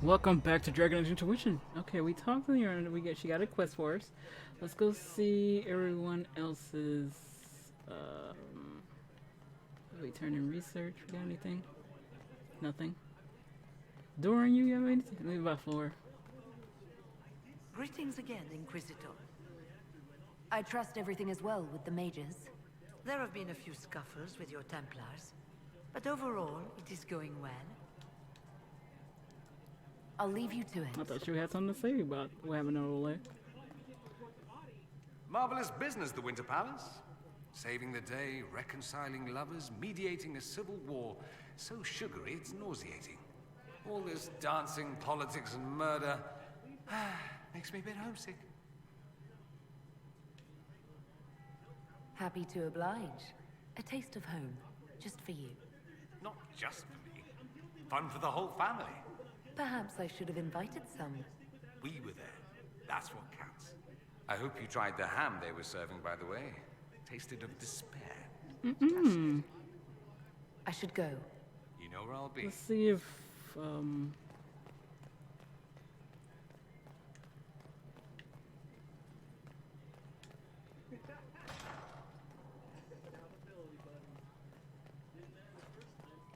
Welcome back to Dragon Age Intuition. Okay, we talked to the Urn. She got a quest for us. Let's go see everyone else's. We turn in research. We got anything? Nothing. Doran, you have anything? Leave by floor. Greetings again, Inquisitor. I trust everything is well with the mages. There have been a few scuffles with your Templars, but overall, it is going well. I'll leave you to it. I thought you had something to say about what happened to Ole. Marvelous business, the Winter Palace. Saving the day, reconciling lovers, mediating a civil war. So sugary, it's nauseating. All this dancing, politics, and murder makes me a bit homesick. Happy to oblige. A taste of home, just for you. Not just for me. Fun for the whole family. Perhaps I should have invited some. We were there. That's what counts. I hope you tried the ham they were serving, by the way. Tasted of despair. I should go. You know where I'll be. Let's see if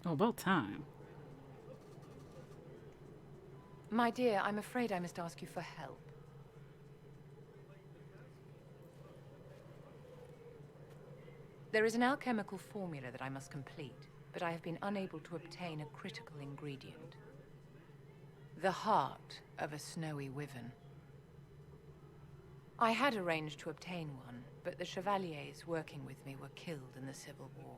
Oh, about time. My dear, I'm afraid I must ask you for help. There is an alchemical formula that I must complete, but I have been unable to obtain a critical ingredient. The heart of a snowy wyvern. I had arranged to obtain one, but the chevaliers working with me were killed in the Civil War.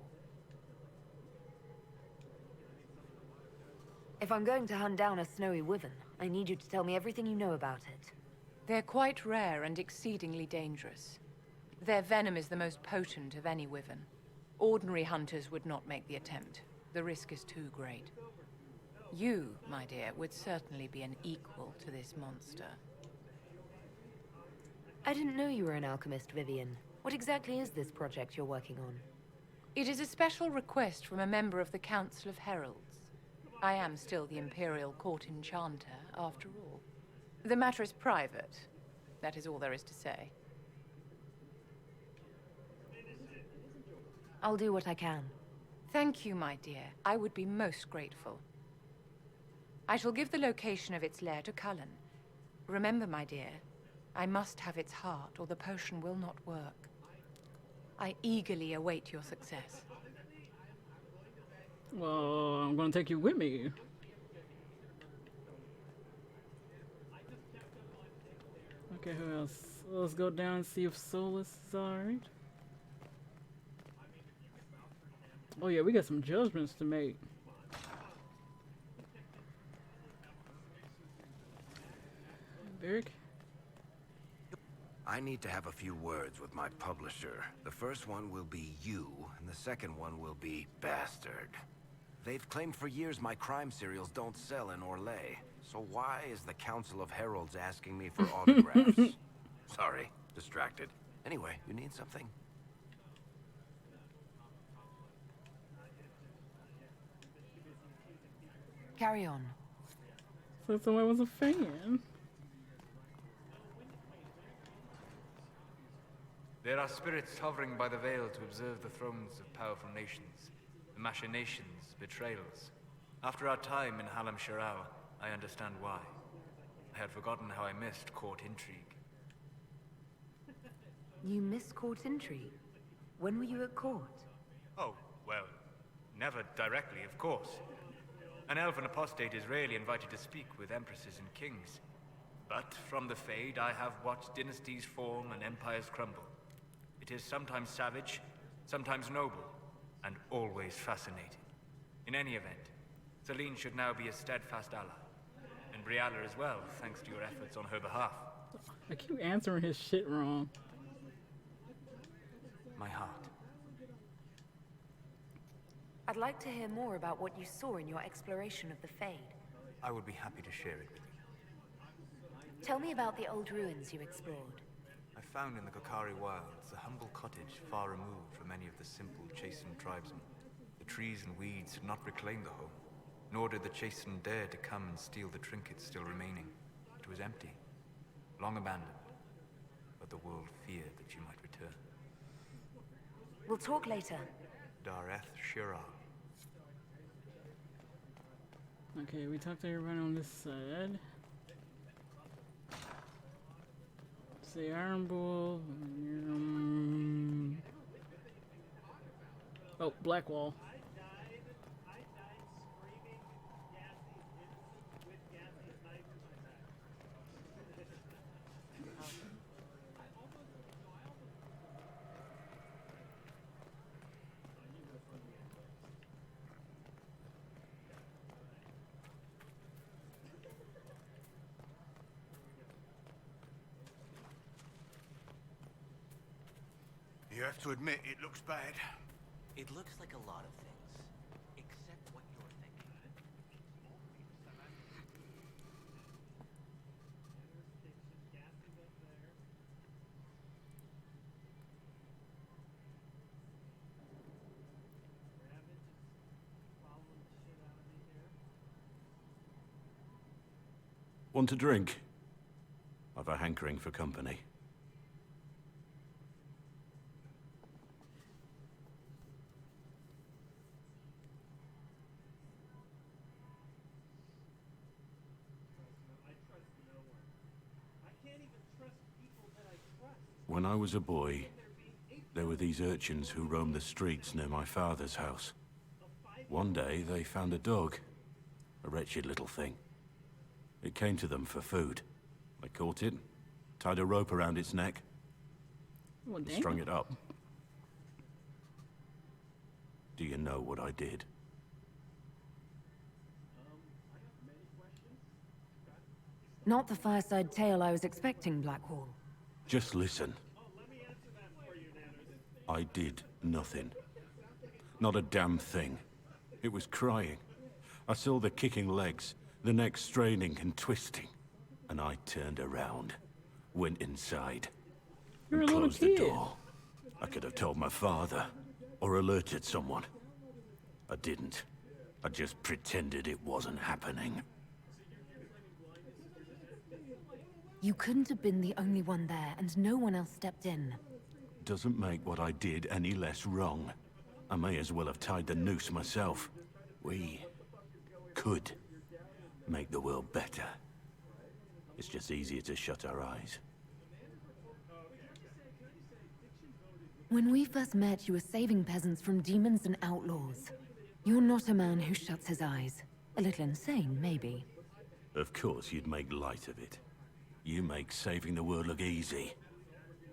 If I'm going to hunt down a snowy wyvern, I need you to tell me everything you know about it. They're quite rare and exceedingly dangerous. Their venom is the most potent of any wyvern. Ordinary hunters would not make the attempt. The risk is too great. You, my dear, would certainly be an equal to this monster. I didn't know you were an alchemist, Vivian. What exactly is this project you're working on? It is a special request from a member of the Council of Heralds. I am still the Imperial Court Enchanter, after all. The matter is private. That is all there is to say. I'll do what I can. Thank you, my dear. I would be most grateful. I shall give the location of its lair to Cullen. Remember, my dear, I must have its heart, or the potion will not work. I eagerly await your success. Well, I'm gonna take you with me. Okay, who else? Let's go down and see if Solus is alright. Oh yeah, we got some judgments to make. Beric? I need to have a few words with my publisher. The first one will be you, and the second one will be Bastard. They've claimed for years my crime serials don't sell in Orlais. So why is the Council of Heralds asking me for autographs? Sorry, distracted. Anyway, you need something? Carry on. So someone was a fan. There are spirits hovering by the veil to observe the thrones of powerful nations, the machinations, betrayals. After our time in Halam Shirao, I understand why. I had forgotten how I missed court intrigue. You miss court intrigue? When were you at court? Oh, well, never directly, of course. An elven apostate is rarely invited to speak with empresses and kings. But from the Fade, I have watched dynasties form and empires crumble. It is sometimes savage, sometimes noble, and always fascinating. In any event, Celine should now be a steadfast ally. And Brialla as well, thanks to your efforts on her behalf. I keep answering his shit wrong. My heart. I'd like to hear more about what you saw in your exploration of the Fade. I would be happy to share it with you. Tell me about the old ruins you explored. I found in the Kokari wilds a humble cottage far removed from any of the simple, chastened tribesmen. The trees and weeds had not reclaimed the home. nor did the chastened dare to come and steal the trinkets still remaining. It was empty, long abandoned, but the world feared that you might return. We'll talk later. Dareth Shirar. Okay, we talked to everyone on this side. Say Iron Bull. Oh, Black Wall. You have to admit, it looks bad. It looks like a lot of things, except what you're thinking. Want a drink? I've a hankering for company. When I was a boy, there were these urchins who roamed the streets near my father's house. One day, they found a dog. A wretched little thing. It came to them for food. They caught it, tied a rope around its neck, Well, and damn. strung it up. Do you know what I did? Not the fireside tale I was expecting, Blackwall. Just listen. I did nothing. Not a damn thing. It was crying. I saw the kicking legs, the neck straining and twisting. And I turned around, went inside, You're and a little closed the kid. door. I could have told my father, or alerted someone. I didn't. I just pretended it wasn't happening. You couldn't have been the only one there, and no one else stepped in. Doesn't make what I did any less wrong. I may as well have tied the noose myself. We could make the world better. It's just easier to shut our eyes. When we first met, you were saving peasants from demons and outlaws. You're not a man who shuts his eyes. A little insane, maybe. Of course you'd make light of it. You make saving the world look easy.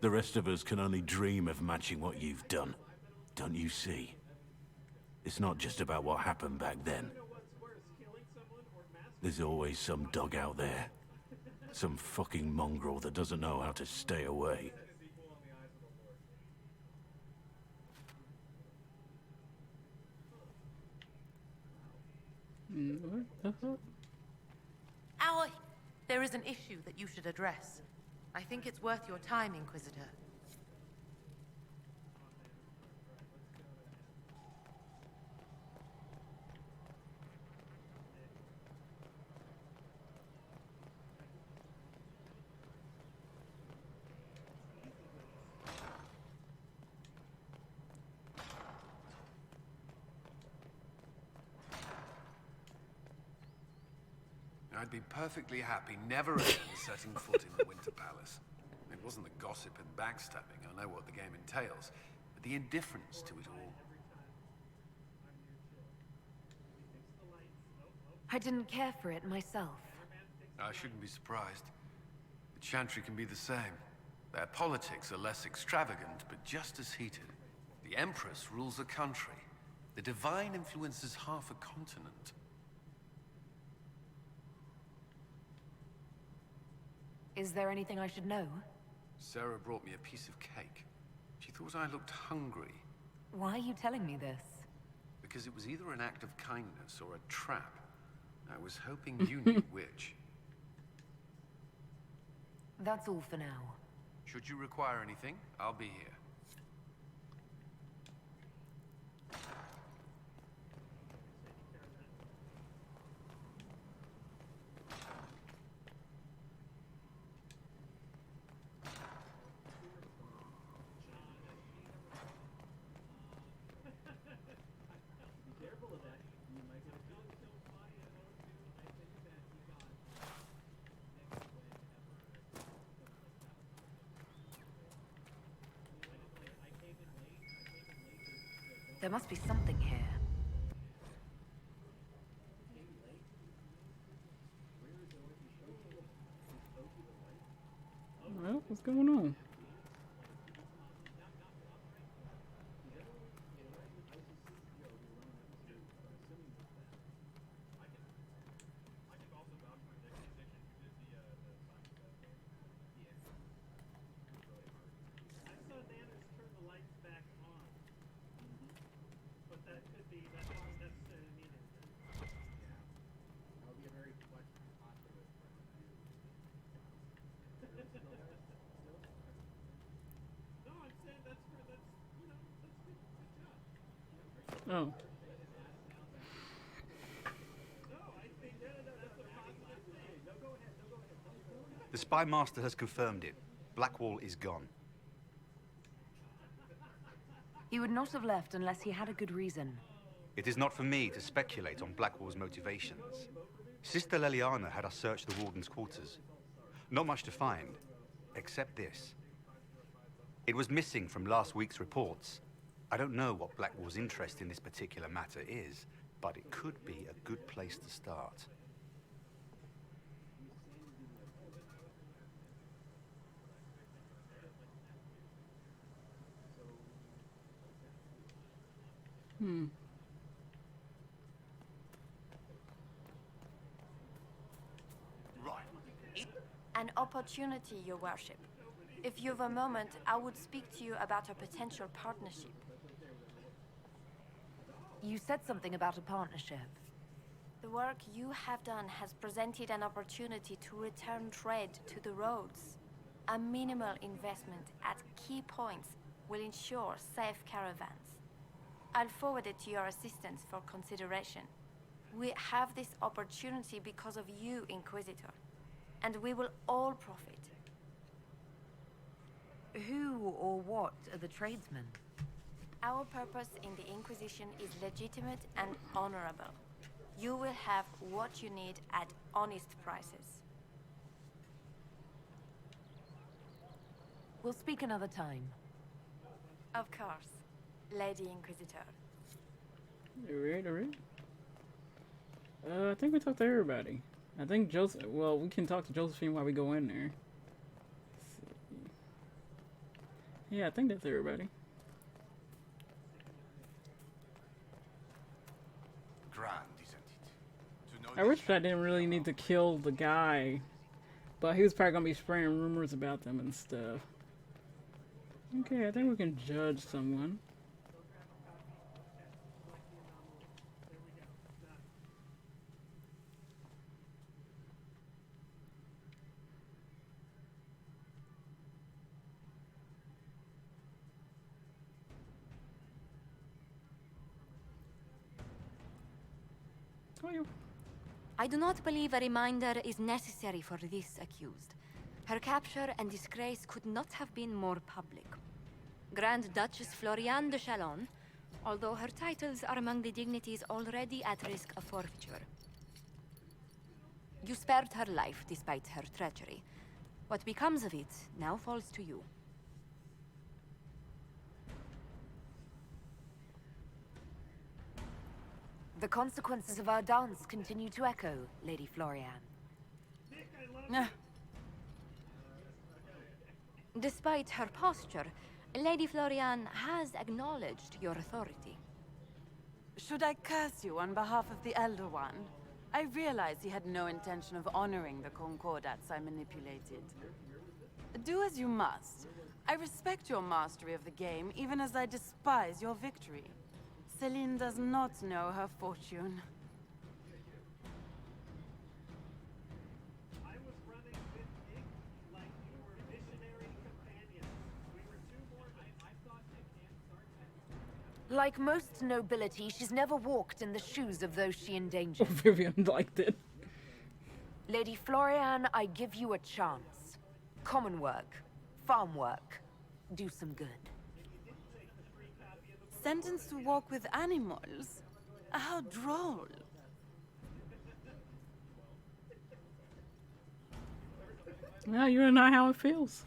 The rest of us can only dream of matching what you've done. Don't you see? It's not just about what happened back then. There's always some dog out there. Some fucking mongrel that doesn't know how to stay away. What the fuck? Our... There is an issue that you should address. I think it's worth your time, Inquisitor. I'd be perfectly happy never again setting foot in the Winter Palace. It wasn't the gossip and backstabbing, I know what the game entails, but the indifference to it all. I didn't care for it myself. I shouldn't be surprised. The Chantry can be the same. Their politics are less extravagant, but just as heated. The Empress rules a country. The Divine influences half a continent. Is there anything I should know? Sarah brought me a piece of cake. She thought I looked hungry, Why are you telling me this? because it was either an act of kindness or a trap. I was hoping you knew which. That's all for now. Should you require anything, I'll be here. There must be something here. Well, what's going on? Oh. The Spy Master has confirmed it. Blackwall is gone. He would not have left unless he had a good reason. It is not for me to speculate on Blackwall's motivations. Sister Leliana had us search the Warden's quarters. Not much to find, except this. It was missing from last week's reports. I don't know what Blackwall's interest in this particular matter is, but it could be a good place to start. Right. An opportunity, Your Worship. If you've a moment, I would speak to you about a potential partnership. You said something about a partnership. The work you have done has presented an opportunity to return trade to the roads. A minimal investment at key points will ensure safe caravans. I'll forward it to your assistants for consideration. We have this opportunity because of you, Inquisitor, and we will all profit. Who or what are the tradesmen? Our purpose in the Inquisition is legitimate and honorable. You will have what you need at honest prices. We'll speak another time. Of course, Lady Inquisitor. Alright. I think we talked to everybody. I think Joseph. Well, we can talk to Josephine while we go in there. Let's see. Yeah, I think that's everybody. Grand, isn't it? To know I wish I didn't really need to kill the guy, but he was probably gonna be spreading rumors about them and stuff. Okay, I think we can judge someone. I do not believe a reminder is necessary for this accused. Her capture and disgrace could not have been more public. Grand Duchess Floriane de Chalon, although her titles are among the dignities already at risk of forfeiture. You spared her life despite her treachery. What becomes of it now falls to you. The consequences of our dance continue to echo, Lady Floriane. Despite her posture, Lady Floriane has acknowledged your authority. Should I curse you on behalf of the Elder One? I realize he had no intention of honoring the concordats I manipulated. Do as you must. I respect your mastery of the game, even as I despise your victory. Celine does not know her fortune. I was running with Nick like you were missionary companions. We were two more. I thought Nick can't start. Like most nobility, she's never walked in the shoes of those she endangered. Vivian liked it. Lady Floriane, I give you a chance. Common work, farm work, do some good. Sentenced to walk with animals? How droll. Now you know how it feels.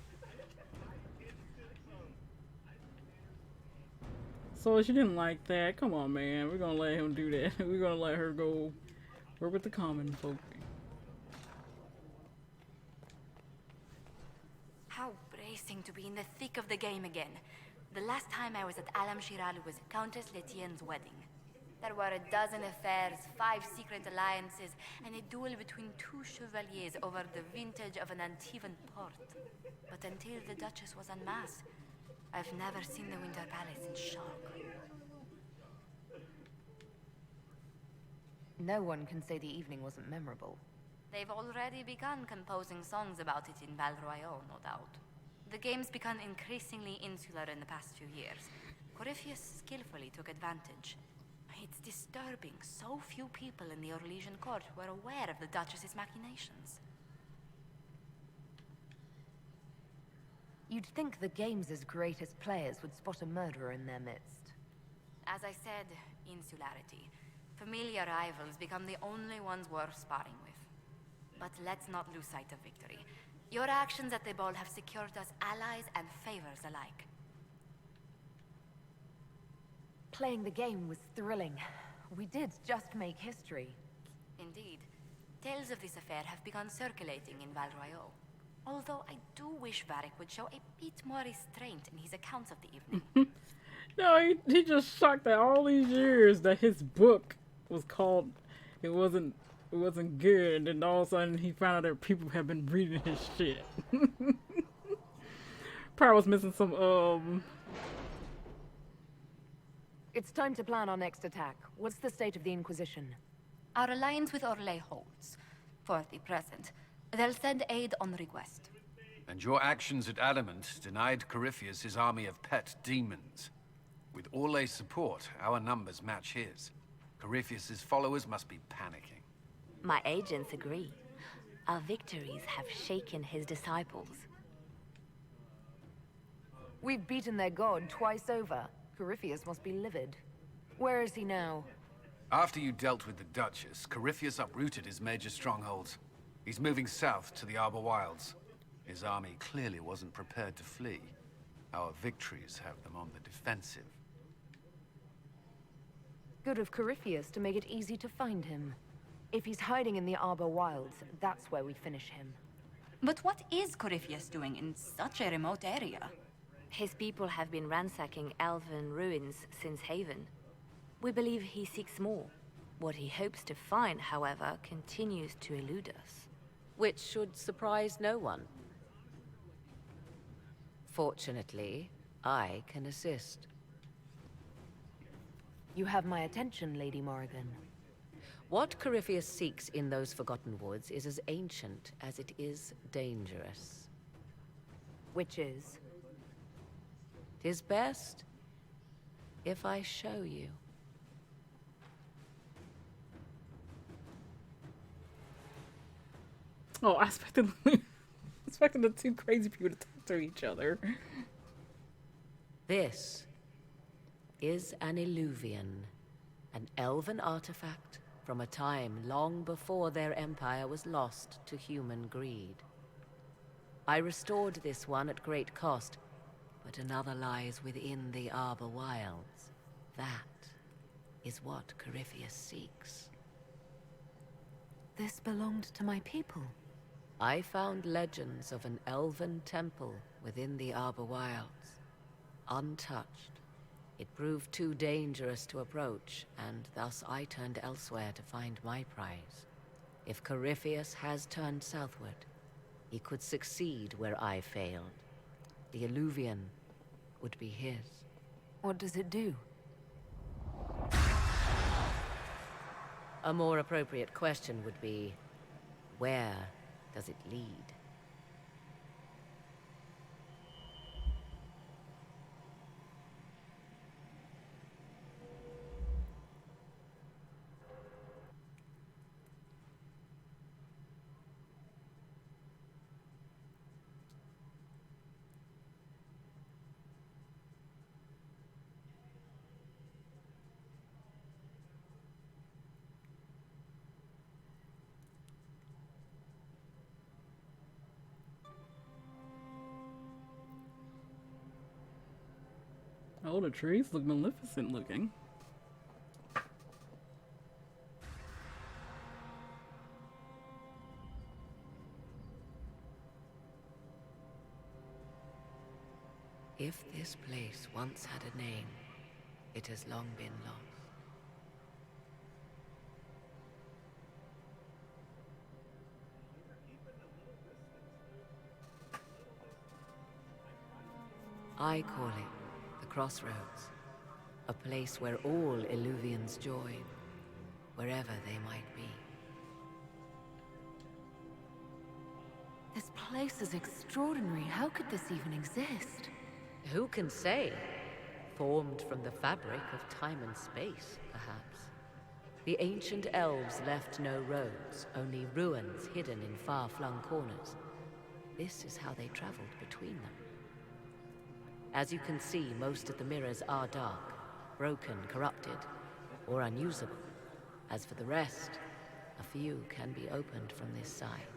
So she didn't like that. Come on, man. We're gonna let him do that. We're gonna let her go work with the common folk. How bracing to be in the thick of the game again. The last time I was at Alam Shiral was at Countess Letienne's wedding. There were a dozen affairs, 5 secret alliances, and a duel between 2 chevaliers over the vintage of an Antivan port. But until the Duchess was unmasked, I've never seen the Winter Palace in shock. No one can say the evening wasn't memorable. They've already begun composing songs about it in Val Royale, no doubt. The game's become increasingly insular in the past few years. Corypheus skillfully took advantage. It's disturbing so few people in the Orlesian court were aware of the Duchess's machinations. You'd think the game's greatest players would spot a murderer in their midst. As I said, insularity. Familiar rivals become the only ones worth sparring with. But let's not lose sight of victory. Your actions at the ball have secured us allies and favors alike. Playing the game was thrilling. We did just make history. Indeed. Tales of this affair have begun circulating in Val Royale. Although I do wish Varric would show a bit more restraint in his accounts of the evening. No, he just shocked that all these years that his book was called it wasn't good, and then all of a sudden he found out that people have been reading his shit. Probably was missing some It's time to plan our next attack. What's the state of the Inquisition? Our alliance with Orlais holds. For the present. They'll send aid on request. And your actions at Adamant denied Corypheus his army of pet demons. With Orlais' support, our numbers match his. Corypheus' followers must be panicking. My agents agree. Our victories have shaken his disciples. We've beaten their god twice over. Corypheus must be livid. Where is he now? After you dealt with the Duchess, Corypheus uprooted his major strongholds. He's moving south to the Arbor Wilds. His army clearly wasn't prepared to flee. Our victories have them on the defensive. Good of Corypheus to make it easy to find him. If he's hiding in the Arbor Wilds, that's where we finish him. But what is Corypheus doing in such a remote area? His people have been ransacking elven ruins since Haven. We believe he seeks more. What he hopes to find, however, continues to elude us. Which should surprise no one. Fortunately, I can assist. You have my attention, Lady Morrigan. What Corypheus seeks in those Forgotten Woods is as ancient as it is dangerous. Which is? 'Tis best if I show you. Oh, I expected the two crazy people to talk to each other. This is an Eluvian, an elven artifact from a time long before their empire was lost to human greed. I restored this one at great cost, but another lies within the Arbor Wilds. That is what Corypheus seeks. This belonged to my people. I found legends of an elven temple within the Arbor Wilds, untouched. It proved too dangerous to approach, and thus I turned elsewhere to find my prize. If Corypheus has turned southward, he could succeed where I failed. The Eluvian would be his. What does it do? A more appropriate question would be, where does it lead? Oh, the trees look magnificent looking. If this place once had a name, it has long been lost. I call it the Crossroads, a place where all Eluvians join, wherever they might be. This place is extraordinary. How could this even exist? Who can say? Formed from the fabric of time and space, perhaps. The ancient elves left no roads, only ruins hidden in far-flung corners. This is how they traveled between them. As you can see, most of the mirrors are dark, broken, corrupted, or unusable. As for the rest, a few can be opened from this side,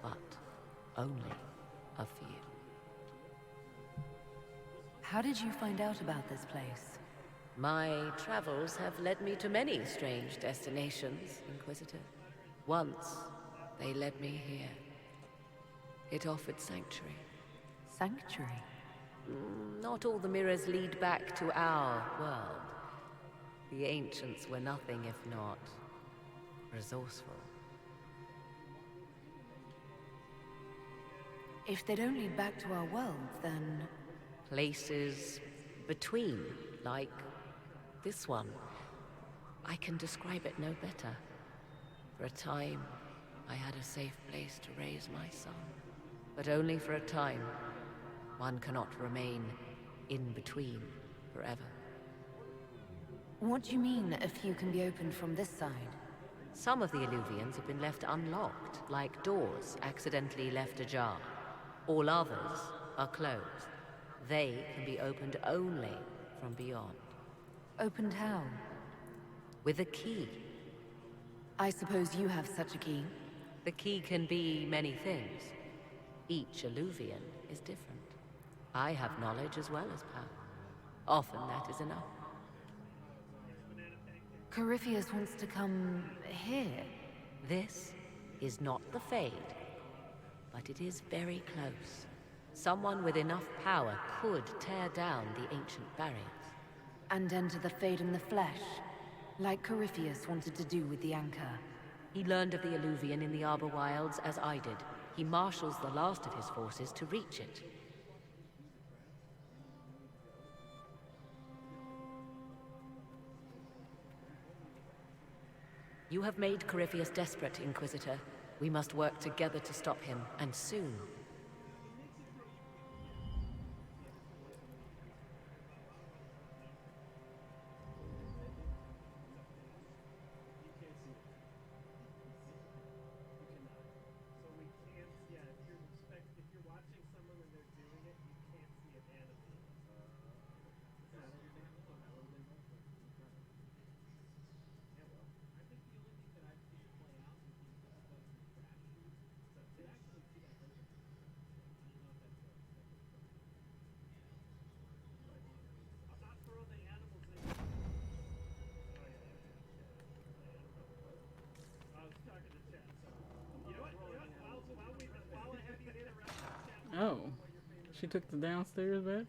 but only a few. How did you find out about this place? My travels have led me to many strange destinations, Inquisitor. Once, they led me here. It offered sanctuary. Sanctuary? Not all the mirrors lead back to our world. The ancients were nothing if not resourceful. If they don't lead back to our world, then... Places between, like this one. I can describe it no better. For a time, I had a safe place to raise my son. But only for a time. One cannot remain in between forever. What do you mean, a few can be opened from this side? Some of the Eluvians have been left unlocked, like doors accidentally left ajar. All others are closed. They can be opened only from beyond. Opened how? With a key. I suppose you have such a key? The key can be many things. Each Eluvian is different. I have knowledge as well as power. Often that is enough. Corypheus wants to come here. This is not the Fade, but it is very close. Someone with enough power could tear down the ancient barriers. And enter the Fade in the flesh, like Corypheus wanted to do with the Anchor. He learned of the Eluvian in the Arbor Wilds as I did. He marshals the last of his forces to reach it. You have made Corypheus desperate, Inquisitor. We must work together to stop him, and soon. Oh, she took the downstairs bed?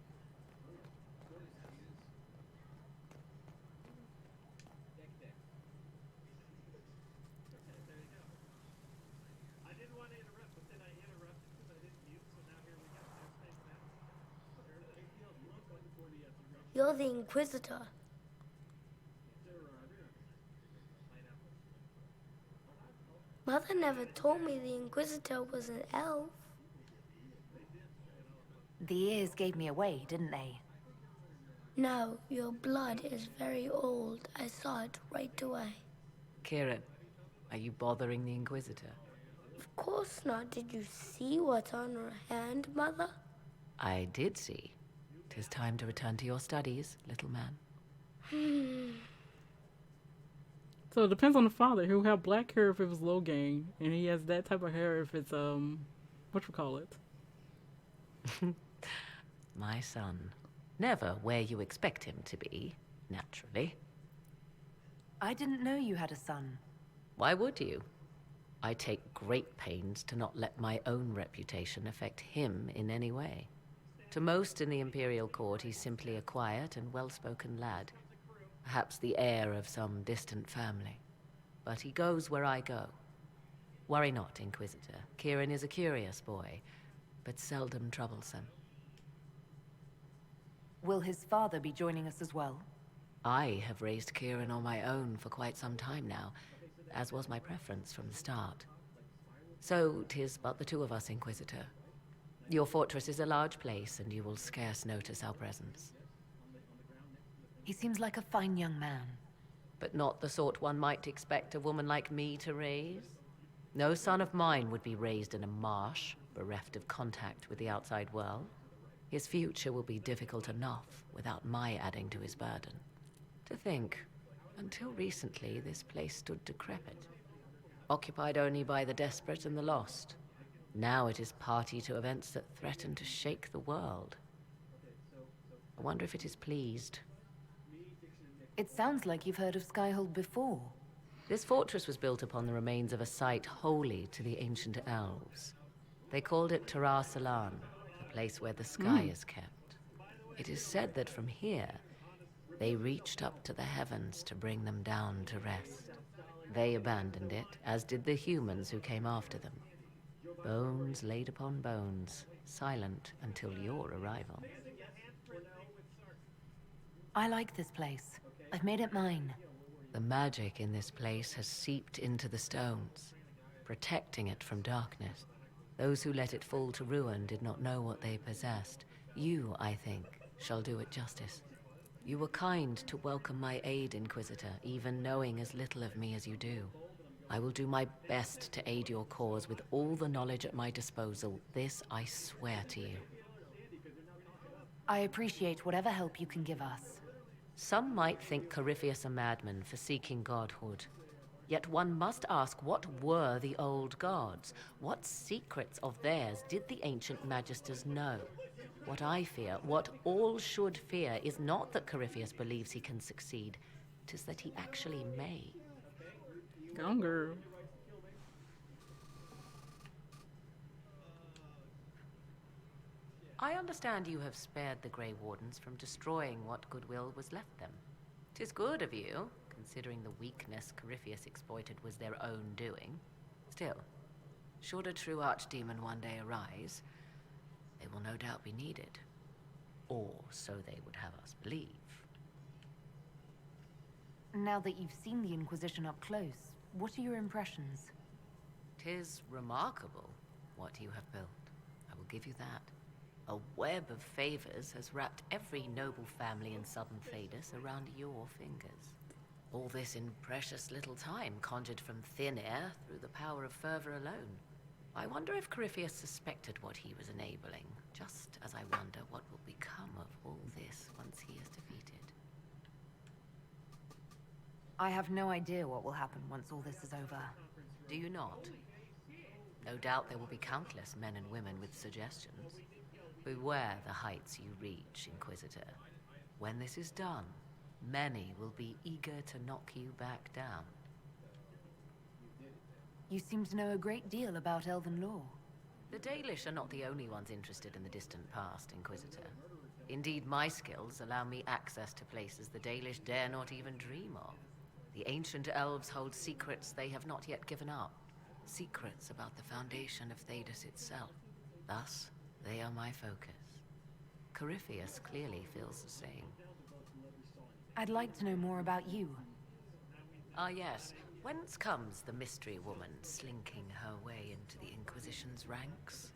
You're the Inquisitor. Mother never told me the Inquisitor was an elf. The ears gave me away, didn't they? No, your blood is very old. I saw it right away. Kieran, are you bothering the Inquisitor? Of course not. Did you see what's on her hand, Mother? I did see. 'Tis time to return to your studies, little man. So it depends on the father. He'll have black hair if it was Logain, and he has that type of hair if it's whatchamacallit. My son, Never where you expect him to be, naturally. I didn't know you had a son. Why would you? I take great pains to not let my own reputation affect him in any way. To most in the Imperial Court, he's simply a quiet and well-spoken lad. Perhaps the heir of some distant family. But he goes where I go. Worry not, Inquisitor. Kieran is a curious boy, but seldom troublesome. Will his father be joining us as well? I have raised Kieran on my own for quite some time now, as was my preference from the start. So 'tis but the two of us, Inquisitor. Your fortress is a large place, and you will scarce notice our presence. He seems like a fine young man. But not the sort one might expect a woman like me to raise. No son of mine would be raised in a marsh, bereft of contact with the outside world. His future will be difficult enough without my adding to his burden. To think, until recently this place stood decrepit, occupied only by the desperate and the lost. Now it is party to events that threaten to shake the world. I wonder if it is pleased. It sounds like you've heard of Skyhold before. This fortress was built upon the remains of a site holy to the ancient elves. They called it Tara Salan, the place where the sky is kept. It is said that from here, they reached up to the heavens to bring them down to rest. They abandoned it, as did the humans who came after them. Bones laid upon bones, silent until your arrival. I like this place. I've made it mine. The magic in this place has seeped into the stones, protecting it from darkness. Those who let it fall to ruin did not know what they possessed. You, I think, shall do it justice. You were kind to welcome my aid, Inquisitor, even knowing as little of me as you do. I will do my best to aid your cause with all the knowledge at my disposal. This I swear to you. I appreciate whatever help you can give us. Some might think Corypheus a madman for seeking godhood. Yet one must ask, what were the old gods? What secrets of theirs did the ancient magisters know? What I fear, what all should fear, is not that Corypheus believes he can succeed. 'Tis that he actually may. Gone girl. I understand you have spared the Grey Wardens from destroying what goodwill was left them. 'Tis good of you, considering the weakness Corypheus exploited was their own doing. Still, should a true archdemon one day arise, they will no doubt be needed. Or so they would have us believe. Now that you've seen the Inquisition up close, what are your impressions? 'Tis remarkable what you have built. I will give you that. A web of favors has wrapped every noble family in southern Thedas around your fingers. All this in precious little time, conjured from thin air through the power of fervor alone. I wonder if Corypheus suspected what he was enabling, just as I wonder what will become of all this once he is defeated. I have no idea what will happen once all this is over. Do you not? No doubt there will be countless men and women with suggestions. Beware the heights you reach, Inquisitor. When this is done, many will be eager to knock you back down. You seem to know a great deal about elven law. The Dalish are not the only ones interested in the distant past, Inquisitor. Indeed, my skills allow me access to places the Dalish dare not even dream of. The ancient elves hold secrets they have not yet given up. Secrets about the foundation of Thedas itself. Thus, they are my focus. Corypheus clearly feels the same. I'd like to know more about you. Ah, yes. Whence comes the mystery woman slinking her way into the Inquisition's ranks?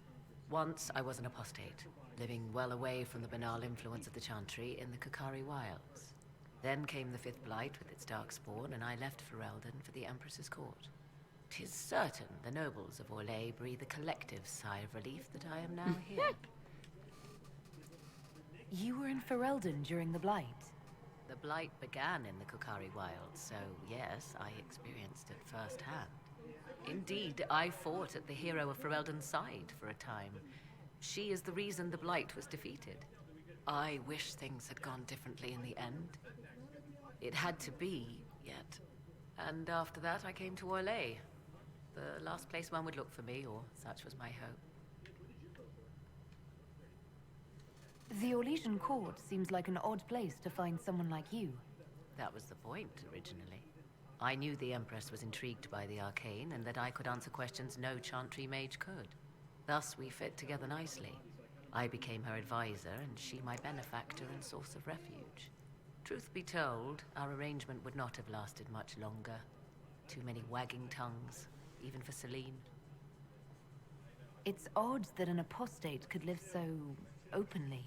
Once I was an apostate, living well away from the banal influence of the Chantry in the Kokari Wilds. Then came the Fifth Blight with its darkspawn, and I left Ferelden for the Empress's court. 'Tis certain the nobles of Orlais breathe a collective sigh of relief that I am now here. You were in Ferelden during the Blight. The Blight began in the Kokari Wilds, so yes, I experienced it firsthand. Indeed, I fought at the hero of Ferelden's side for a time. She is the reason the Blight was defeated. I wish things had gone differently in the end. It had to be, yet. And after that, I came to Orlais. The last place one would look for me, or such was my hope. The Orlesian court seems like an odd place to find someone like you. That was the point, originally. I knew the Empress was intrigued by the arcane, and that I could answer questions no Chantry mage could. Thus, we fit together nicely. I became her advisor, and she my benefactor and source of refuge. Truth be told, our arrangement would not have lasted much longer. Too many wagging tongues, even for Celine. It's odd that an apostate could live so openly.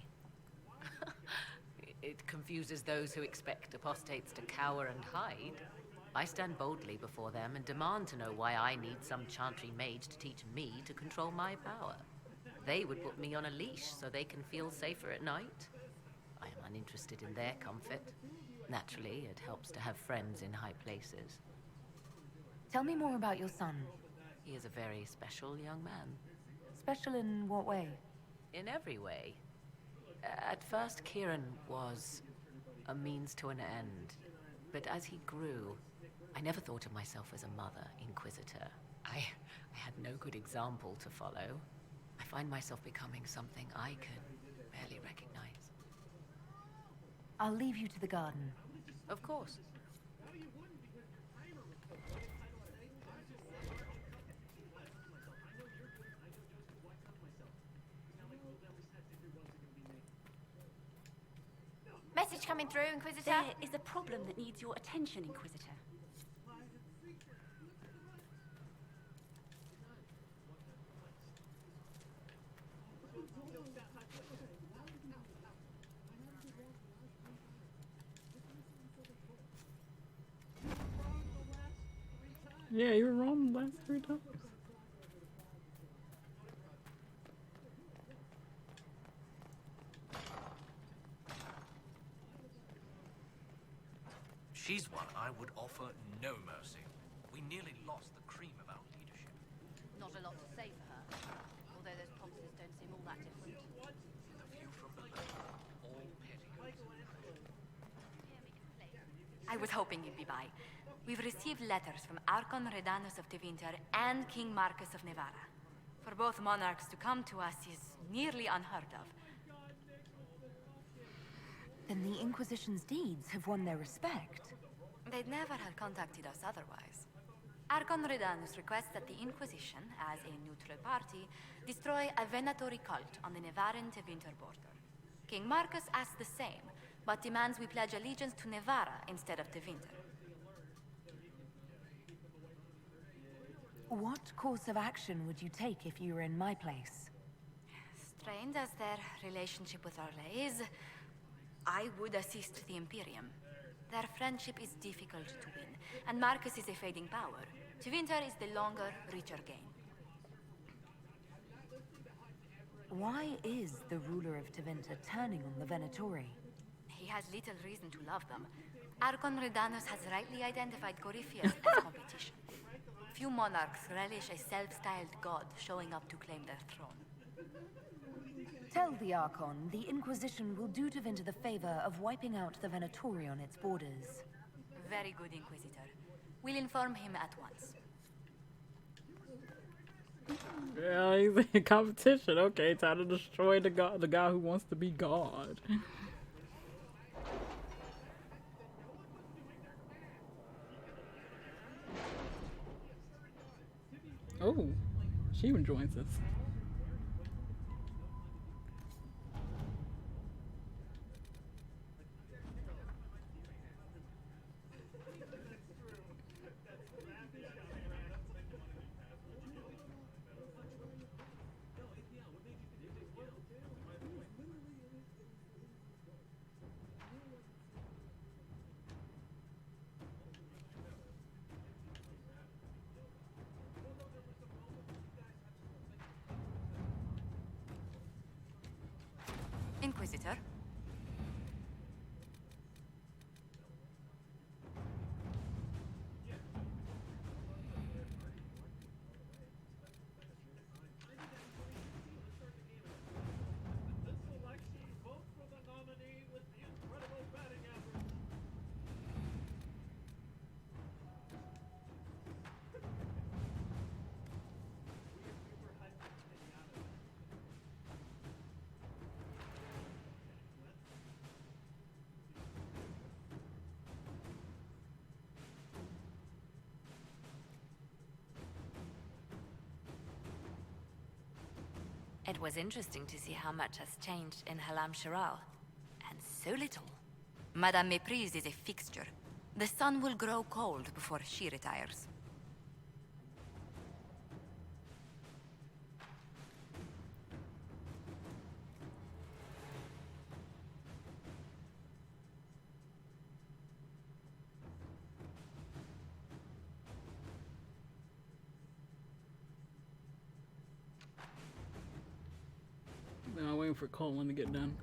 It confuses those who expect apostates to cower and hide. I stand boldly before them and demand to know why I need some Chantry mage to teach me to control my power. They would put me on a leash so they can feel safer at night. I am uninterested in their comfort. Naturally, it helps to have friends in high places. Tell me more about your son. He is a very special young man. Special in what way? In every way. At first, Kieran was a means to an end. But as he grew, I never thought of myself as a mother inquisitor. I had no good example to follow. I find myself becoming something I could barely recognize. I'll leave you to the garden. Of course. Message coming through, Inquisitor. There is a problem that needs your attention, Inquisitor. Yeah, you were wrong the last 3 times. She's one I would offer no mercy. We nearly lost the cream of our leadership. Not a lot to say for her, although those ponces don't seem all that different. The view from below, all petty. I was hoping you'd be by. We've received letters from Archon Redanus of Tevinter and King Marcus of Nevada. For both monarchs to come to us is nearly unheard of. Then the Inquisition's deeds have won their respect. They'd never have contacted us otherwise. Archon Redanus requests that the Inquisition, as a neutral party, destroy a venatory cult on the Nevaran-Tevinter border. King Marcus asks the same, but demands we pledge allegiance to Nevara instead of Tevinter. What course of action would you take if you were in my place? Strained as their relationship with Orlais is, I would assist the Imperium. Their friendship is difficult to win, and Marcus is a fading power. Tevinter is the longer, richer gain. Why is the ruler of Tevinter turning on the Venatori? He has little reason to love them. Archon Redanus has rightly identified Corypheus as competition. Few monarchs relish a self-styled god showing up to claim their throne. Tell the Archon the Inquisition will do Tevinter the favor of wiping out the Venatori on its borders. Very good, Inquisitor. We'll inform him at once. Yeah, he's in competition. Okay, time to destroy the guy who wants to be God. Oh, she even joins us. Inquisitor? It was interesting to see how much has changed in Halam Shiral. And so little. Madame Méprise is a fixture. The sun will grow cold before she retires. Now I'm waiting for Colin to get done.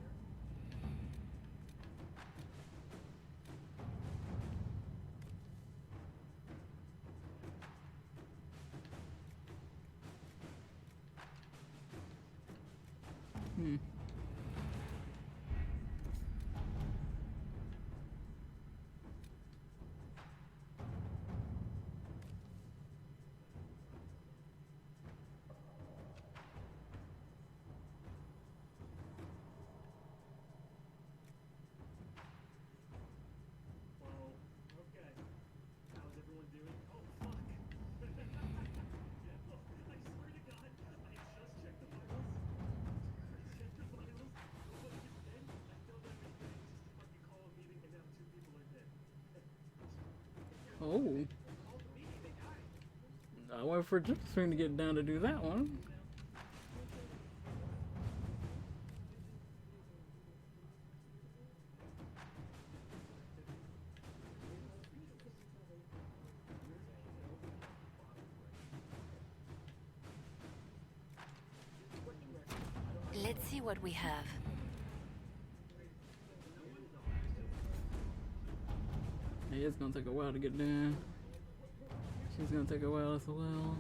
Well, okay. How's everyone doing? Oh, fuck. Yeah, oh, I swear to God, I just checked the vitals. Checked the vitals. Nobody's dead. I filled everything just to fucking call a meeting, and now 2 people are dead. Oh. I went for Josephine to get down to do that one. Let's see what we have. Hey, it's gonna take a while to get done. She's gonna take a while as well.